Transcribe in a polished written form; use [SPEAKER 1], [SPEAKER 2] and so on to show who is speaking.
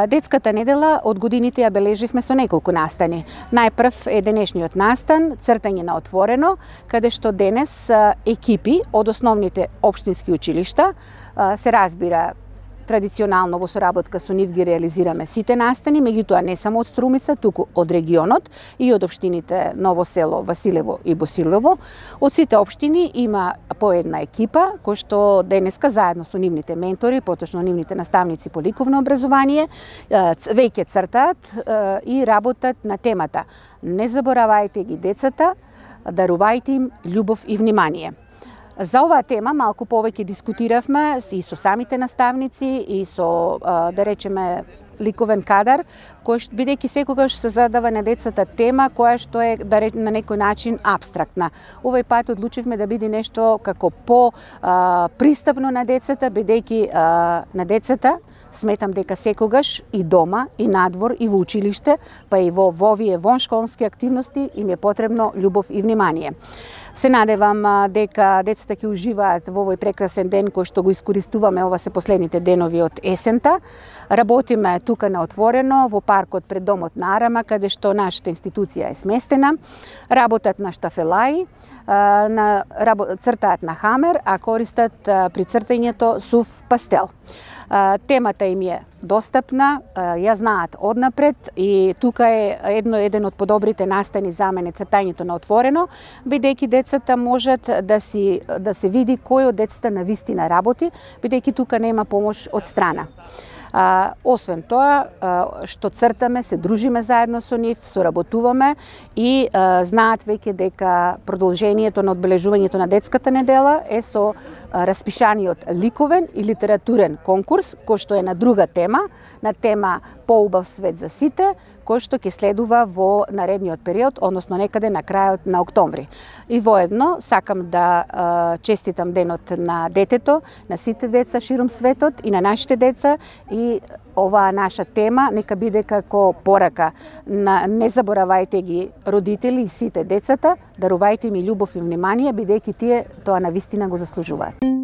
[SPEAKER 1] Детската недела од годините ја бележивме со неколку настани. Најпрв е денешниот настан, цртање на отворено, каде што денес екипи од основните општински училишта, се разбира, традиционално во соработка со нив ги реализираме сите настани, меѓутоа не само од Струмица, туку од регионот и од општините Ново село, Василево и Босилево. Од сите општини има по една екипа, кој што денеска заедно со нивните ментори, поточно нивните наставници по ликовно образование, веќе цртаат и работат на темата "Не заборавајте ги децата, дарувајте им љубов и внимание". За оваа тема малку повеќе дискутиравме и со самите наставници и со, да речеме, ликовен кадар, кој бидејќи секогаш се задава на децата тема која што е на некој начин апстрактна. Овој пат одлучивме да биде нешто како пристапно на децата, бидејќи на децата сметам дека секогаш и дома, и надвор, и во училиште, па и во овие воншколски активности им е потребно љубов и внимание. Се надевам дека децата ќе уживаат во овој прекрасен ден кој што го искористуваме, ова се последните денови од есента. Работиме тука на отворено, во паркот пред домот на Арама, каде што нашата институција е сместена. Работат на штафелаи, цртаат на хамер, а користат при цртањето сув пастел. Темата им е достапна, ја знаат однапред и тука е еден од подобрите настани за мене цртањето на отворено, бидејќи децата можат да се види кој од децата навистина работи, бидејќи тука нема помош од страна. Освен тоа, што цртаме, се дружиме заедно со нив, соработуваме и знаат веќе дека продолжението на одбележувањето на детската недела е со распишаниот ликовен и литературен конкурс, кој што е на друга тема, на тема "Поубав свет за сите", кој што ќе следува во наредниот период, односно некаде на крајот на октомври. И воедно сакам да честитам денот на детето, на сите деца широм светот и на нашите деца, и оваа наша тема нека биде како порака на "Не заборавајте ги родители и сите децата, дарувајте ми љубов и внимание, бидејќи тие тоа навистина го заслужуваат".